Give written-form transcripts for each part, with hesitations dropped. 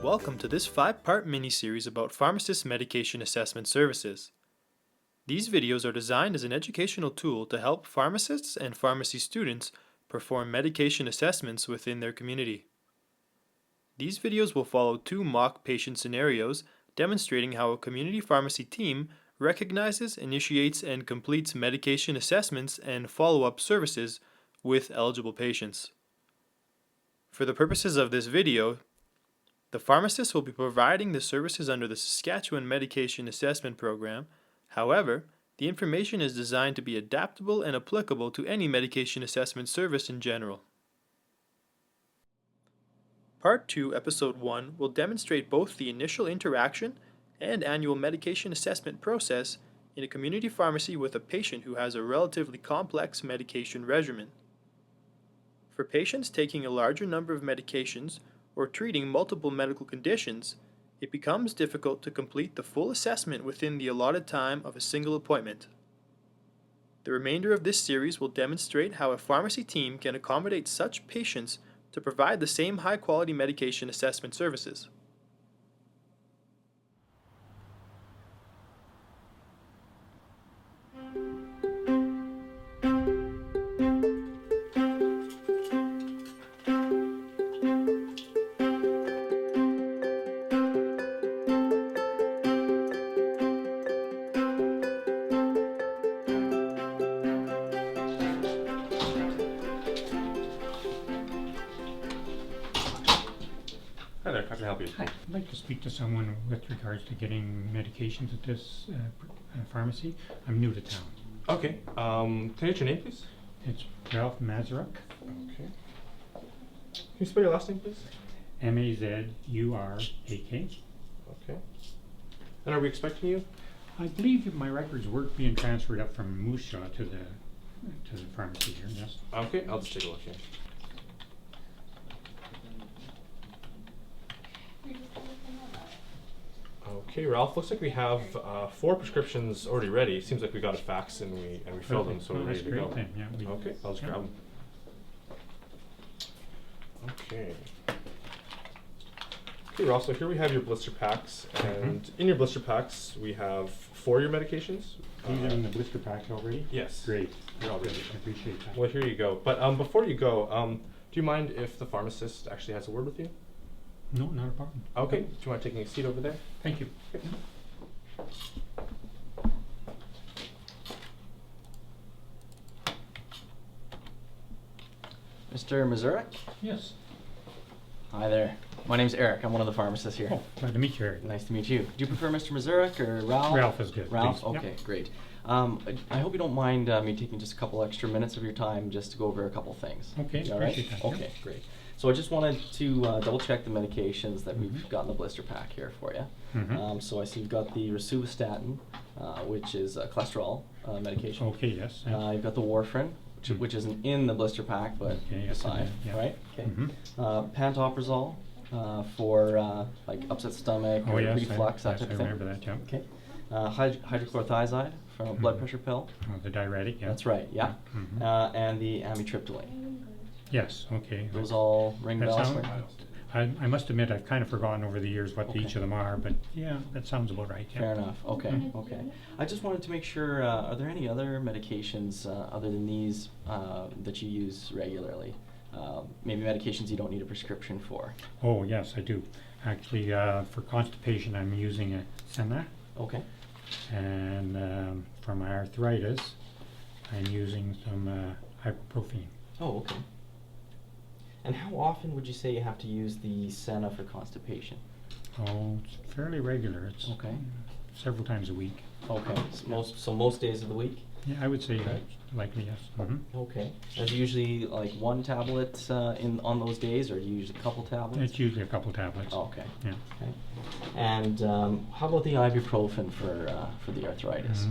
Welcome to this 5-part mini-series about pharmacist medication assessment services. These videos are designed as an educational tool to help pharmacists and pharmacy students perform medication assessments within their community. These videos will follow 2 mock patient scenarios demonstrating how a community pharmacy team recognizes, initiates, and completes medication assessments and follow-up services with eligible patients. For the purposes of this video, the pharmacist will be providing the services under the Saskatchewan Medication Assessment Program. However, the information is designed to be adaptable and applicable to any medication assessment service in general. Part 2, Episode 1 will demonstrate both the initial interaction and annual medication assessment process in a community pharmacy with a patient who has a relatively complex medication regimen. For patients taking a larger number of medications or treating multiple medical conditions, it becomes difficult to complete the full assessment within the allotted time of a single appointment. The remainder of this series will demonstrate how a pharmacy team can accommodate such patients to provide the same high-quality medication assessment services. Hi there, how can I help you? Hi, I'd like to speak to someone with regards to getting medications at this pharmacy. I'm new to town. Okay, can I get your name, please? It's Ralph Mazurek, Okay. Can you spell your last name, please? Mazurak. Okay. And are we expecting you? I believe my records were being transferred up from Moose Jaw to the pharmacy here, yes? Okay, I'll just take a look here. Okay, Ralph, looks like we have 4 prescriptions already ready. Seems like we got a fax and we filled them, so Oh, we're that's ready to go. great then, yeah, Okay, I'll just grab them. Okay. Okay, Ralph, so here we have your blister packs, and in your blister packs we have 4 of your medications. These are in the blister pack already? Yes. Great. They're all ready. I appreciate that. Well, here you go. But before you go, do you mind if the pharmacist actually has a word with you? No, not a problem. Okay. Do you mind taking a seat over there? Thank you. Okay. Mr. Mazurek? Yes. Hi there. My name's Eric. I'm one of the pharmacists here. Oh, glad to meet you, Eric. Nice to meet you. Do you prefer Mr. Mazurek or Ralph? Ralph is good, Ralph? please. Okay, Yep. great. I hope you don't mind me taking just a couple extra minutes of your time just to go over a couple things. Okay, All right? appreciate that, yep. Okay, great. So I just wanted to double check the medications that we've got in the blister pack here for you. Mhm. So I see you've got the rosuvastatin, which is a cholesterol medication. Okay, yes. You've got the warfarin, which isn't in the blister pack, but Okay, yes, beside, it is, yeah. right? Okay. Mhm. Pantoprazole for like upset stomach Oh, or yes, reflux, that yes, type I of thing. remember that, yeah. Okay. Hydrochlorothiazide from a blood Mhm. pressure pill. The diuretic, yeah. That's right, yeah. Mhm. And the amitriptyline. Yes, okay. Those all ring That bells sound- for you? I must admit, I've kind of forgotten over the years what Okay. each of them are, but yeah, that sounds about right. Yeah. Fair enough. Okay, Mhm. okay. I just wanted to make sure, are there any other medications other than these that you use regularly? Maybe medications you don't need a prescription for? Oh, yes, I do. Actually, for constipation, I'm using a Senna, Okay. and for my arthritis, I'm using some ibuprofen. Oh, okay. And how often would you say you have to use the Senna for constipation? Oh, it's fairly regular. It's Okay. several times a week. Okay, so most days of the week? Yeah, I would say Okay. likely, yes. Mhm. Okay. Is it usually like one tablet on those days, or do you use a couple tablets? It's usually a couple tablets. Oh, okay. Yeah. Okay. And how about the ibuprofen for the arthritis?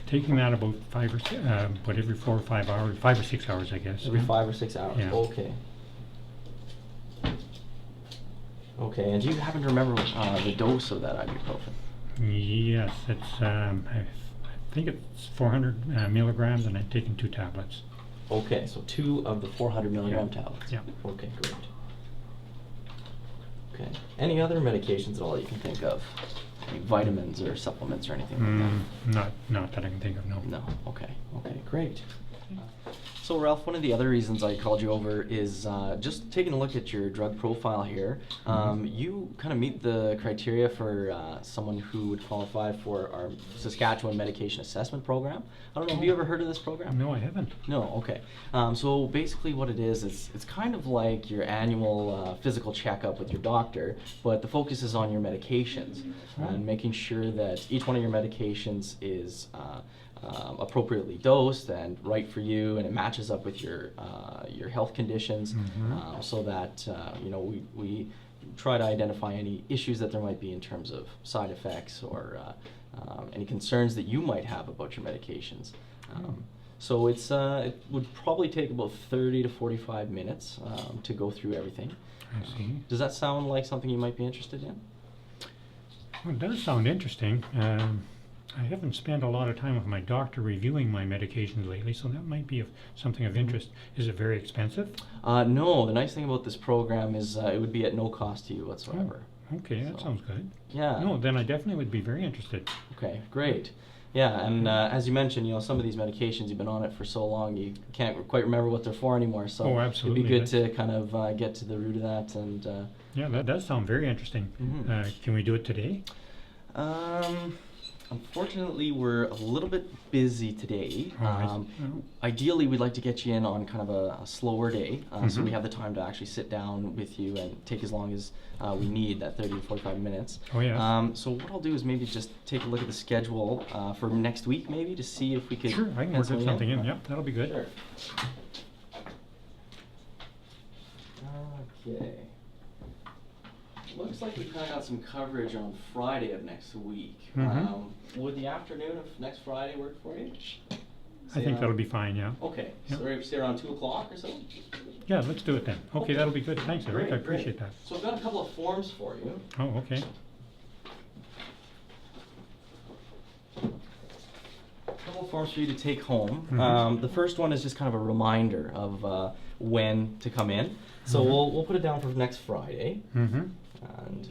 Taking that about but every 4 or 5 hours, 5 or 6 hours, I guess. Every 5 or 6 hours. Yeah. Okay. Okay. And do you happen to remember the dose of that ibuprofen? Yes, it's I think it's 400 milligrams, and I've taken 2 tablets. Okay, so 2 of the 400 milligram Yeah. tablets. Yeah. Okay, great. Okay. Any other medications at all you can think of? Any vitamins or supplements or anything like that? Not that I can think of, no. No. Okay. Okay. Great. So Ralph, one of the other reasons I called you over is just taking a look at your drug profile here. You kind of meet the criteria for someone who would qualify for our Saskatchewan Medication Assessment Program. I don't know, have you ever heard of this program? No, I haven't. No, okay. So basically what it is, it's kind of like your annual physical checkup with your doctor, but the focus is on your medications and making sure that each one of your medications is appropriately dosed and right for you, and it matches up with your health conditions, so that we try to identify any issues that there might be in terms of side effects or any concerns that you might have about your medications. So it would probably take about 30 to 45 minutes to go through everything. I see. Does that sound like something you might be interested in? Well, it does sound interesting. I haven't spent a lot of time with my doctor reviewing my medications lately, so that might be something of interest. Is it very expensive? No, the nice thing about this program is it would be at no cost to you whatsoever. Oh, okay, that So, sounds good. Yeah. No, then I definitely would be very interested. Okay, great. Yeah, and as you mentioned, some of these medications, you've been on it for so long, you can't quite remember what they're for anymore. So Oh, absolutely. it'd be good to kind of get to the root of that. And Yeah, that does sound very interesting. Can we do it today? Unfortunately, we're a little bit busy today. Oh. Ideally, we'd like to get you in on kind of a slower day, so we have the time to actually sit down with you and take as long as we need, that 30 to 45 minutes. Oh, yes. So what I'll do is maybe just take a look at the schedule for next week, maybe, to see if we could Sure, I can work pencil something in. Yep, that'll be good. Sure. Okay. Looks like we kind of got some coverage on Friday of next week. Would the afternoon of next Friday work for you? I think that'll be fine, yeah. Okay, Yep. so say around 2 o'clock or so? Yeah, let's do it then. Okay, that'll be good. Thanks, Eric. Great, I appreciate great. that. So I've got a couple of forms for you. Oh, okay. A couple of forms for you to take home. The first one is just kind of a reminder of when to come in. So we'll put it down for next Friday. And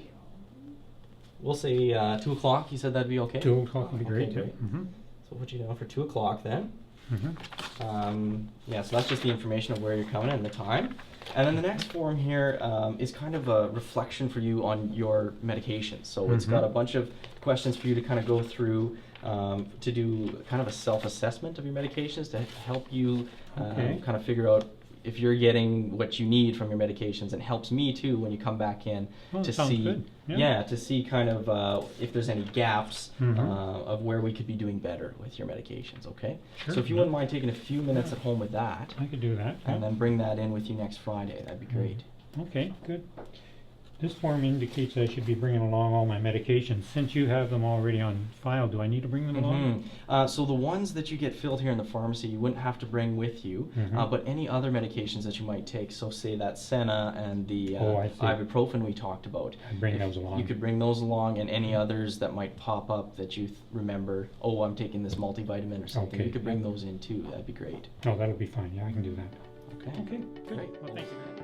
we'll say 2 o'clock. You said that'd be okay? 2 o'clock would be great. Okay, Yeah. great. So we'll put you down for 2 o'clock then. Yeah, so that's just the information of where you're coming and the time. And then the next form here is kind of a reflection for you on your medications. So it's got a bunch of questions for you to kind of go through to do kind of a self-assessment of your medications to help you kind of figure out if you're getting what you need from your medications, and helps me too when you come back in to sounds see, good. Yeah. to see kind of if there's any gaps of where we could be doing better with your medications. Okay. Sure. So if you wouldn't mind taking a few minutes at home with that, I could do that. and then bring that in with you next Friday, that'd be great. Okay, good. This form indicates I should be bringing along all my medications. Since you have them already on file, do I need to bring them along? So the ones that you get filled here in the pharmacy, you wouldn't have to bring with you, but any other medications that you might take, so say that Senna and the I see. ibuprofen we talked about, I'd bring those along. you could bring those along, and any others that might pop up that you remember, oh, I'm taking this multivitamin or something, Okay. you could bring those in too. That'd be great. Oh, that'll be fine. Yeah, I can do that. Okay. Okay, good. Great. Well, thank you very much.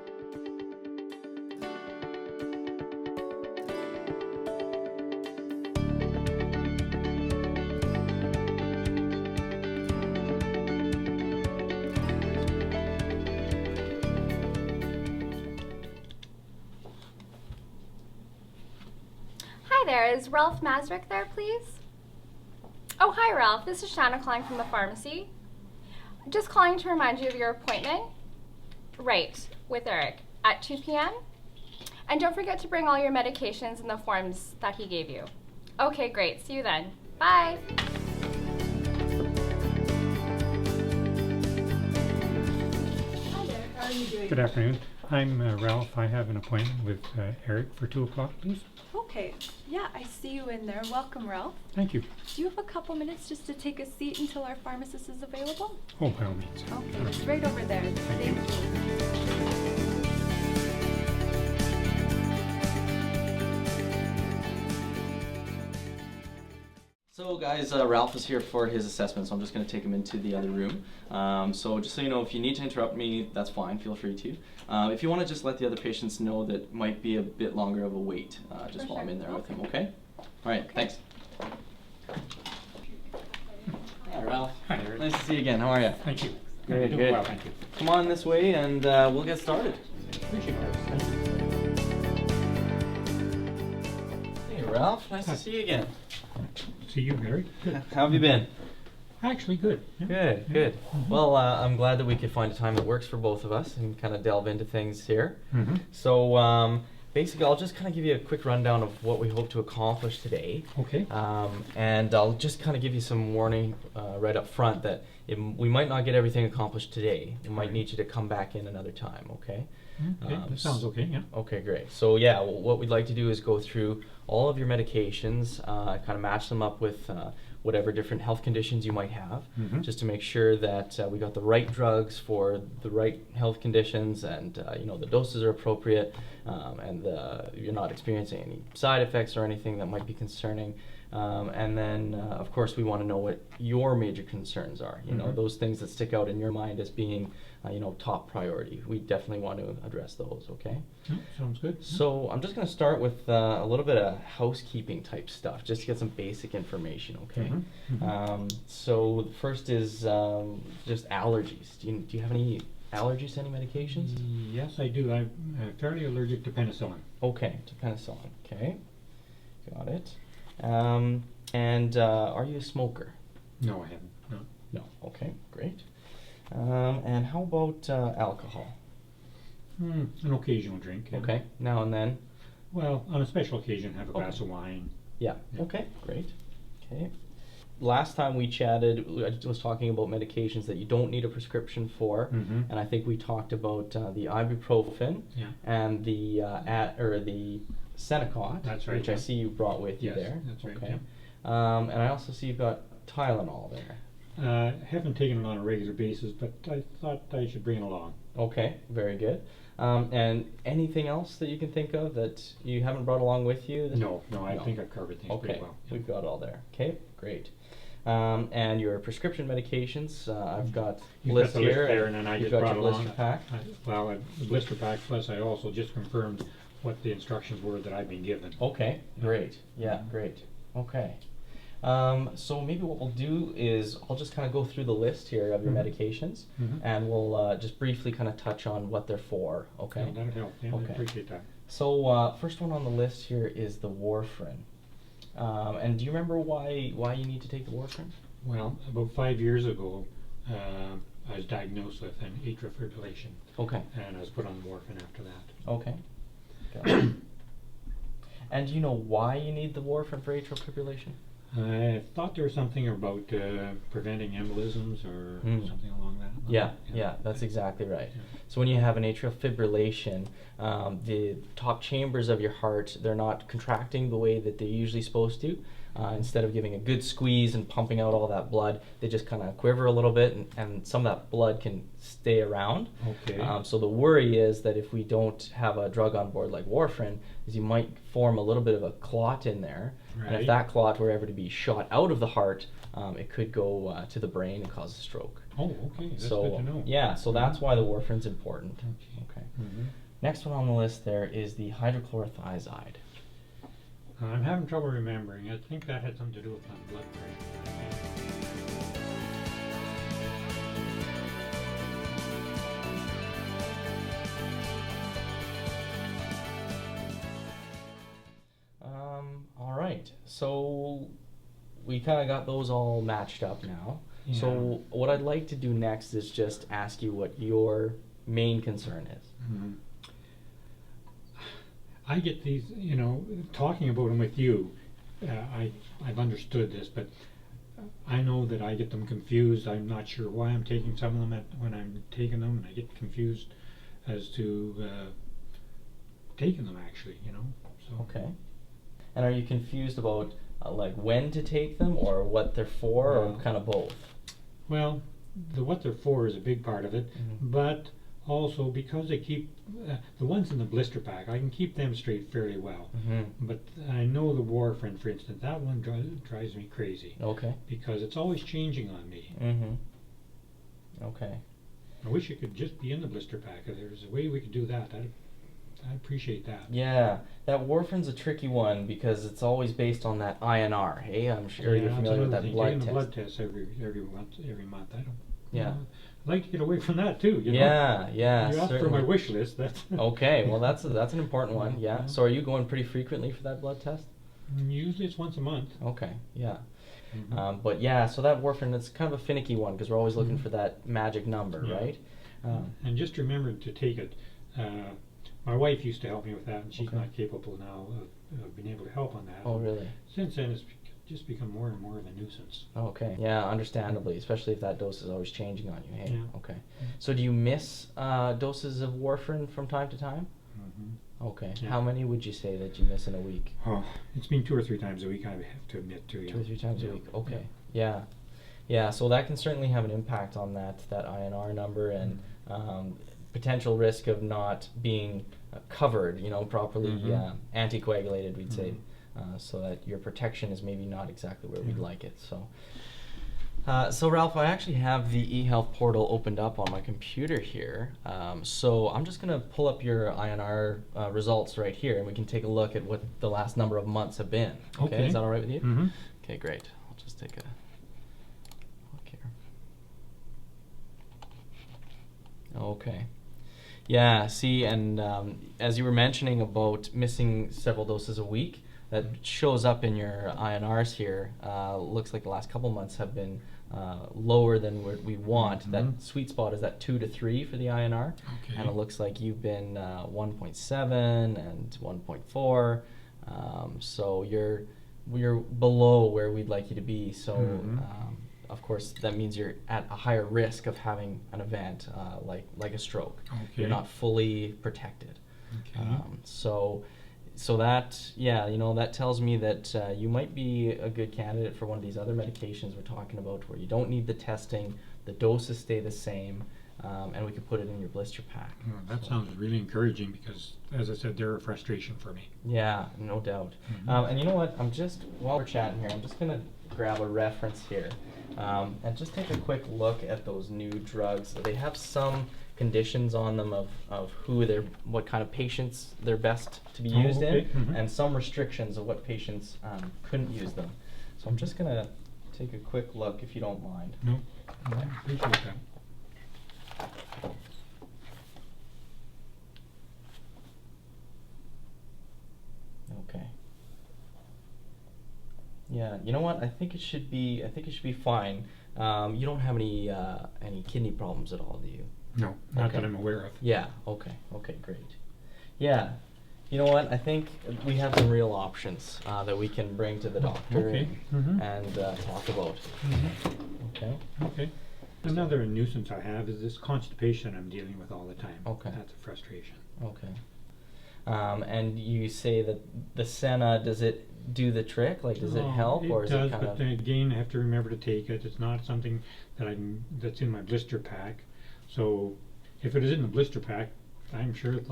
Hi there, is Ralph Masrick there, please? Oh, hi Ralph, this is Shanna calling from the pharmacy. Just calling to remind you of your appointment. Right, with Eric, at 2 p.m. And don't forget to bring all your medications and the forms that he gave you. Okay, great, see you then. Bye. Hi there, how are you doing? Good afternoon. I'm Ralph. I have an appointment with Eric for 2 o'clock, please. Okay, yeah, I see you in there. Welcome, Ralph. Thank you. Do you have a couple minutes just to take a seat until our pharmacist is available? Oh, by all means. Okay, it's right over there. Thank you. So So guys, Ralph is here for his assessment, so I'm just going to take him into the other room. So just so you know, if you need to interrupt me, that's fine, feel free to. If you want to just let the other patients know that it might be a bit longer of a wait, just while I'm in there with him, okay? Alright, thanks. Hi Ralph. Hi, Eric. Nice to see you again, how are you? Thank you. Good, I'm doing good. well, thank you. Come on this way and we'll get started. Appreciate that. Hey Ralph, nice to see you again. See you, Eric. Good. How have you been? Actually, good. Yeah. Good, good. Well, I'm glad that we could find a time that works for both of us and kind of delve into things here. Mm-hmm. So, basically, I'll just kind of give you a quick rundown of what we hope to accomplish today. Okay. And I'll just kind of give you some warning right up front that we might not get everything accomplished today. We might need you to come back in another time, okay? Okay, that sounds okay, yeah. Okay, great. So yeah, what we'd like to do is go through all of your medications, kind of match them up with whatever different health conditions you might have, Mhm. just to make sure that we got the right drugs for the right health conditions, and you know, the doses are appropriate, and you're not experiencing any side effects or anything that might be concerning. And then, of course, we want to know what your major concerns are. You know, Mhm. those things that stick out in your mind as being, you know, top priority. We definitely want to address those, okay? Yeah, sounds good. Yeah. So I'm just going to start with a little bit of housekeeping type stuff, just to get some basic information, okay? Mhm, mhm. So the first is just allergies. Do you have any allergies to any medications? Yes, I do. I'm fairly allergic to penicillin. Okay, to penicillin. Okay, got it. And are you a smoker? No, I haven't. No. No. Okay, great. And how about alcohol? An occasional drink. Yeah. Okay, now and then. Well, on a special occasion, have a Okay. glass of wine. Yeah. Yeah. Okay, great. Okay. Last time we chatted, I was talking about medications that you don't need a prescription for, Mhm. and I think we talked about the ibuprofen Yeah. and the Senecot, That's right, which I yeah. see you brought with you Yes, there. that's right, Okay. And I also see you've got Tylenol there. Haven't taken it on a regular basis, but I thought I should bring it along. Okay, very good. And anything else that you can think of that you haven't brought along with you? No, I No. think I've covered things Okay, pretty well. Yeah. we've got it all there. Okay, great. And your prescription medications, I've got You've list got the list here. there, and then I you've just got brought your along. blister pack. The blister pack. Plus, I also just confirmed what the instructions were that I've been given. Okay, great. Yeah, great. Okay. So maybe what we'll do is I'll just kind of go through the list here of your Mhm. medications, Mhm. and we'll just briefly kind of touch on what they're for. Okay. Yeah, that'd help. Yeah, Okay. I appreciate that. So first one on the list here is the warfarin. And do you remember why you need to take the warfarin? Well, about 5 years ago, I was diagnosed with an atrial fibrillation, Okay. and I was put on warfarin after that. Okay. Got it. And do you know why you need the warfarin for atrial fibrillation? I thought there was something about preventing embolisms or Mm. something along that line. Yeah, that's exactly right. Yeah. So when you have an atrial fibrillation, the top chambers of your heart, they're not contracting the way that they're usually supposed to. Instead of giving a good squeeze and pumping out all that blood, they just kind of quiver a little bit, and some of that blood can stay around. Okay. So the worry is that if we don't have a drug on board like warfarin, is you might form a little bit of a clot in there, and if Right. that clot were ever to be shot out of the heart, it could go to the brain and cause a stroke. Oh, okay. That's So good to know. yeah, so that's why the warfarin's important. Okay. Okay. Mhm. Next one on the list there is the hydrochlorothiazide. I'm having trouble remembering. I think that had something to do with my blood pressure. All right, so we kind of got those all matched up now. So what I'd like to do next is just ask you what your main concern is. Mhm. I get these, talking about them with you. I've understood this, but I know that I get them confused. I'm not sure why I'm taking some of them when I'm taking them, and I get confused as to taking them actually. So. Okay. And are you confused about like when to take them or what they're for, or Well, kind of both? Well, what they're for is a big part of it, Mhm. but also because they keep the ones in the blister pack, I can keep them straight fairly well. But I know the warfarin, for instance, that one drives me crazy Okay. because it's always changing on me. Okay. I wish it could just be in the blister pack. If there's a way we could do that, I'd appreciate that. Yeah, that warfarin's a tricky one because it's always based on that INR. Hey, I'm sure you're that's familiar with another that thing. blood Taking test. the blood test every month. I don't. Yeah. I'd like to get away from that too. You know? Yeah, yeah. You asked for certainly. my wish list. That's Okay, well that's an important one. Yeah. Yeah. So are you going pretty frequently for that blood test? Usually it's once a month. Okay. Yeah. Mhm. But yeah, so that warfarin, it's kind of a finicky one because we're always looking Mhm. for that magic number, Yeah. right? And just remember to take it. My wife used to help me with that, and she's Okay. not capable now of being able to help on that. Oh, really? Since then, it's just become more and more of a nuisance. Okay. Yeah, understandably, especially if that dose is always changing on you. Hey. Yeah. Okay. So do you miss doses of warfarin from time to time? Okay. Yeah. How many would you say that you miss in a week? Oh, it's been 2 or 3 times a week. I have to admit to you. 2 or 3 times Yeah. a week. Okay. Yeah. Yeah. So that can certainly have an impact on that INR number and potential risk of not being covered, properly anticoagulated, we'd say, so that your protection is maybe not exactly where we'd like it. So Ralph, I actually have the eHealth portal opened up on my computer here. So I'm just going to pull up your INR results right here, and we can take a look at what the last number of months have been. Okay. Is that all right with you? Mm-hmm. Okay, great. I'll just take a look here. Okay. Yeah, see, and as you were mentioning about missing several doses a week, that shows up in your INRs here. Looks like the last couple months have been lower than what we want. That sweet spot is at 2 to 3 for the INR, Okay. and it looks like you've been 1.7 and 1.4. So you're below where we'd like you to be. So of course that means you're at a higher risk of having an event like a stroke. Okay. You're not fully protected. Okay. So that, that tells me that you might be a good candidate for one of these other medications we're talking about, where you don't need the testing, the doses stay the same, and we could put it in your blister pack. Well, that sounds really encouraging because, as I said, they're a frustration for me. Yeah, no doubt. And you know what? While we're chatting here, I'm just gonna grab a reference here, and just take a quick look at those new drugs. They have some conditions on them of what kind of patients they're best to be used in, and some restrictions of what patients couldn't use them. So I'm just gonna take a quick look, if you don't mind. No, I appreciate that. Okay. Yeah, you know what? I think it should be fine. You don't have any kidney problems at all, do you? No, not Okay. that I'm aware of. Yeah, okay, great. Yeah, you know what, I think we have some real options that we can bring to the doctor Okay. and talk about. Okay? Okay. Another nuisance I have is this constipation I'm dealing with all the time. Okay. That's a frustration. Okay. And you say that the Senna, does it do the trick? Like, does it help, or is does, it kind but of... then again, I have to remember to take it. It's not something that's in my blister pack. So if it is in the blister pack, I'm sure it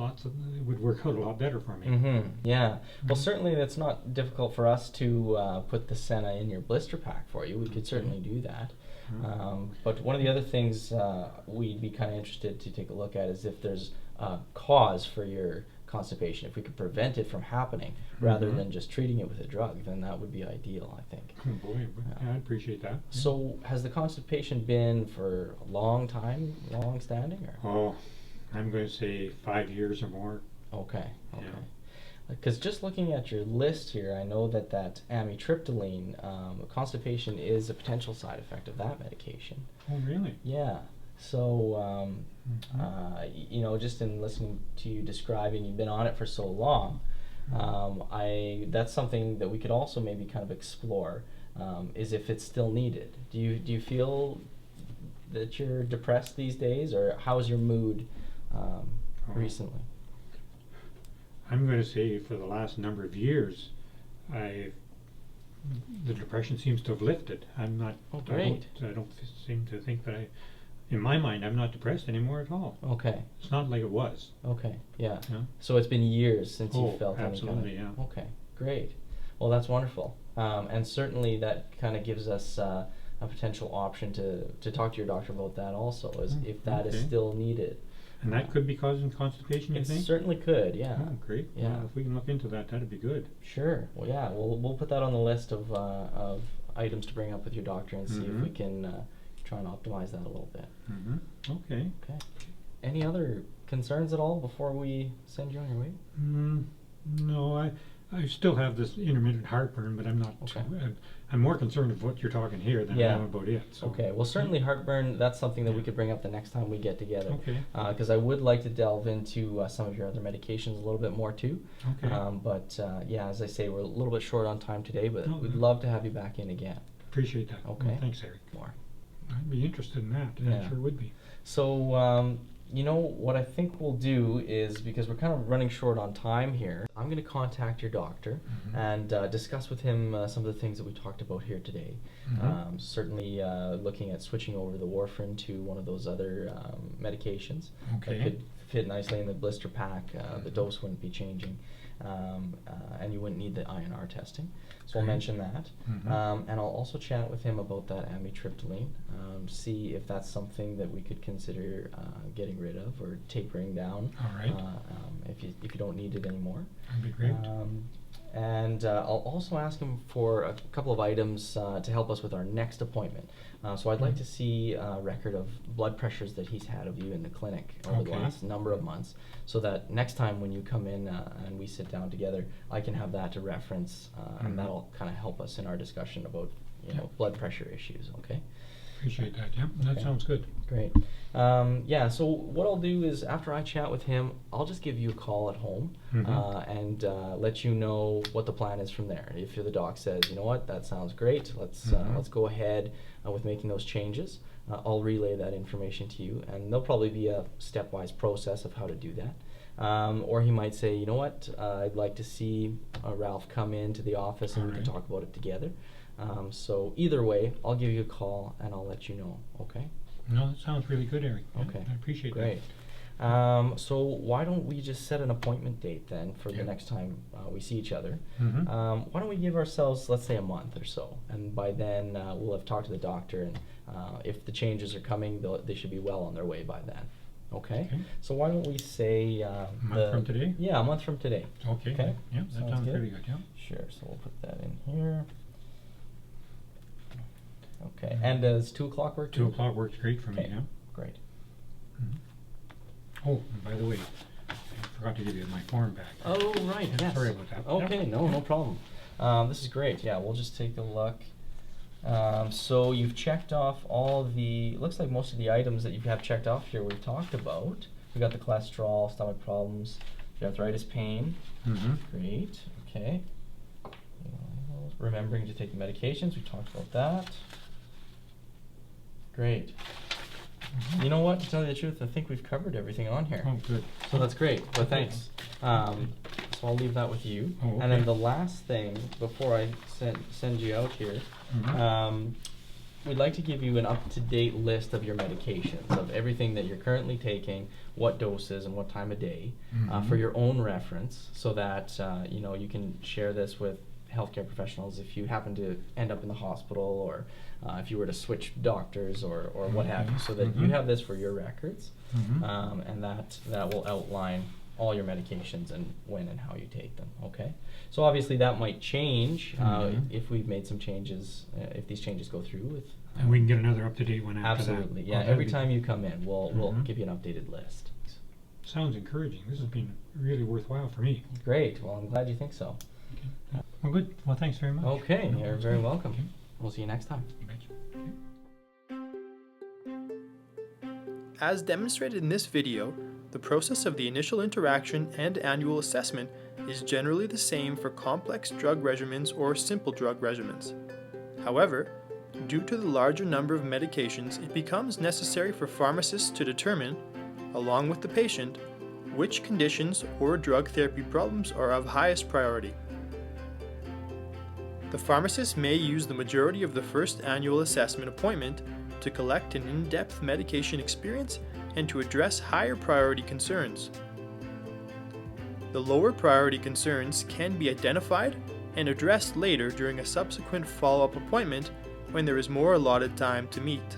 would work out a lot better for me. Yeah. Well, certainly it's not difficult for us to put the Senna in your blister pack for you. We could certainly do that. But one of the other things we'd be kind of interested to take a look at is if there's a cause for your constipation. If we could prevent it from happening rather than just treating it with a drug, then that would be ideal, I think. Oh boy, Yeah. I appreciate that. So has the constipation been for a long time, long standing, or? Oh, I'm going to say 5 years or more. Okay. Yeah. Because just looking at your list here, I know that amitriptyline, constipation is a potential side effect of that medication. Oh, really? Yeah. So, just in listening to you describing, you've been on it for so long, that's something that we could also maybe kind of explore, is if it's still needed. Do you feel that you're depressed these days, or how's your mood recently? I'm going to say for the last number of years, the depression seems to have lifted. I'm not. Oh, great. I don't seem to think that in my mind, I'm not depressed anymore at all. Okay. It's not like it was. Okay. Yeah. Yeah. So it's been years since you Oh, felt any absolutely, kind of. yeah. Okay. Great. Well, that's wonderful. And certainly that kind of gives us a potential option to talk to your doctor about that also, as if that is okay. still needed. And that could be causing constipation, you It think? certainly could. Yeah. Oh, great. Yeah. Well, if we can look into that, that'd be good. Sure. Well, yeah. We'll put that on the list of items to bring up with your doctor and see if we can try and optimize that a little bit. Okay. Okay. Any other concerns at all before we send you on your way? No, I still have this intermittent heartburn, but I'm not. Okay. I'm more concerned of what you're talking here than I Yeah. am about it. So. Okay. Well, certainly heartburn. That's something that we could bring up the next time we get together. Okay. Because I would like to delve into some of your other medications a little bit more too. Okay. But yeah, as I say, we're a little bit short on time today, but No, we'd no. love to have you back in again. Appreciate that. Okay. Well, thanks, Eric. More. I'd be interested in that. Yeah. I sure would be. So, you know, what I think we'll do is, because we're kind of running short on time here, I'm going to contact your doctor and discuss with him some of the things that we talked about here today. Certainly looking at switching over the warfarin to one of those other medications Okay. that could fit nicely in the blister pack. The dose wouldn't be changing. And you wouldn't need the INR testing. So I'll Okay. mention that. And I'll also chat with him about that amitriptyline, see if that's something that we could consider getting rid of or tapering down. All right. If you don't need it anymore. That'd be great. And I'll also ask him for a couple of items to help us with our next appointment. So I'd like to see a record of blood pressures that he's had of you in the clinic over the Okay. last number of months, so that next time when you come in and we sit down together, I can have that to reference, and that'll kind of help us in our discussion about blood pressure issues. Okay. Appreciate that. Yeah, that Okay. sounds good. Great. Yeah, so what I'll do is after I chat with him, I'll just give you a call at home and let you know what the plan is from there. If the doc says, you know what, that sounds great, let's go ahead with making those changes, I'll relay that information to you, and there'll probably be a stepwise process of how to do that. Or he might say, you know what, I'd like to see Ralph come into the office and we can Alright. talk about it together. So either way, I'll give you a call and I'll let you know, okay? No, that sounds really good, Eric. Yeah, Okay. I appreciate Great. So why don't we just set an appointment date then for the Yeah. next time we see each other? that. Why don't we give ourselves, let's say, a month or so, and by then we'll have talked to the doctor, and if the changes are coming, they should be well on their way by then. Okay. Okay. So why don't we say A month from today? Yeah, a month from today. Okay. Okay. Yeah, that Sounds sounds good. really good. Yeah. Sure. So we'll put that in here. Okay. And does 2 o'clock work? 2 o'clock works great for me. Okay. Yeah. Great. Oh, and by the way, I forgot to give you my form back. Oh, right, Yeah, yes. sorry about that. Okay, Yep. no problem. This is great. Yeah, we'll just take a look. So you've checked off all the, looks like most of the items that you have checked off here we've talked about. We got the cholesterol, stomach problems, the arthritis pain. Great, okay. Remembering to take the medications, we talked about that. Great. You know what, to tell you the truth, I think we've covered everything on here. Oh, good. So that's great. Well, thanks. So I'll leave that with you. Oh, And then okay. the last thing before I send you out here, we'd like to give you an up-to-date list of your medications, of everything that you're currently taking, what doses and what time of day, for your own reference, so that you can share this with healthcare professionals if you happen to end up in the hospital, or if you were to switch doctors or what have you, so that you have this for your records, and that will outline all your medications and when and how you take them. Okay, so obviously that might change if we've made some changes, if these changes go through with. And we can get another up-to-date one after that. Absolutely, Oh, yeah. that'd Every be- time you come in, we'll give you an updated list. Sounds encouraging. This has been really worthwhile for me. Great. Well, I'm glad you think so. Well, good. Well, thanks very much. Okay, No, you're that's very good. welcome. Okay. We'll see you next time. You betcha. As demonstrated in this video, the process of the initial interaction and annual assessment is generally the same for complex drug regimens or simple drug regimens. However, due to the larger number of medications, it becomes necessary for pharmacists to determine, along with the patient, which conditions or drug therapy problems are of highest priority. The pharmacist may use the majority of the first annual assessment appointment to collect an in-depth medication experience and to address higher priority concerns. The lower priority concerns can be identified and addressed later during a subsequent follow-up appointment when there is more allotted time to meet.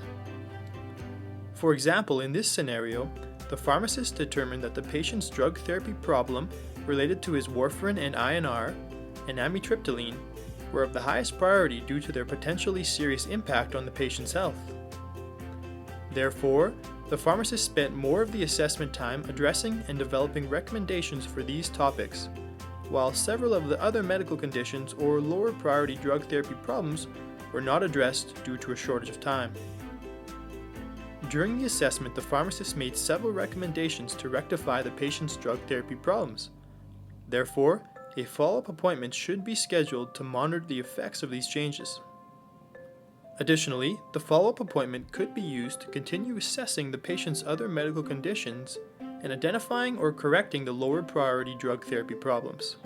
For example, in this scenario, the pharmacist determined that the patient's drug therapy problem related to his warfarin and INR and amitriptyline were of the highest priority due to their potentially serious impact on the patient's health. Therefore, the pharmacist spent more of the assessment time addressing and developing recommendations for these topics, while several of the other medical conditions or lower priority drug therapy problems were not addressed due to a shortage of time. During the assessment, the pharmacist made several recommendations to rectify the patient's drug therapy problems. Therefore, a follow-up appointment should be scheduled to monitor the effects of these changes. Additionally, the follow-up appointment could be used to continue assessing the patient's other medical conditions and identifying or correcting the lower priority drug therapy problems.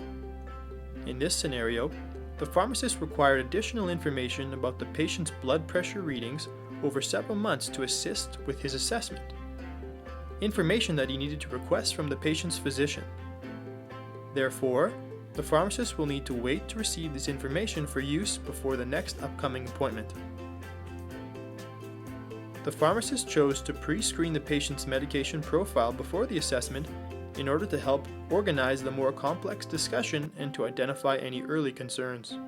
In this scenario, the pharmacist required additional information about the patient's blood pressure readings over several months to assist with his assessment, information that he needed to request from the patient's physician. Therefore, the pharmacist will need to wait to receive this information for use before the next upcoming appointment. The pharmacist chose to pre-screen the patient's medication profile before the assessment in order to help organize the more complex discussion and to identify any early concerns.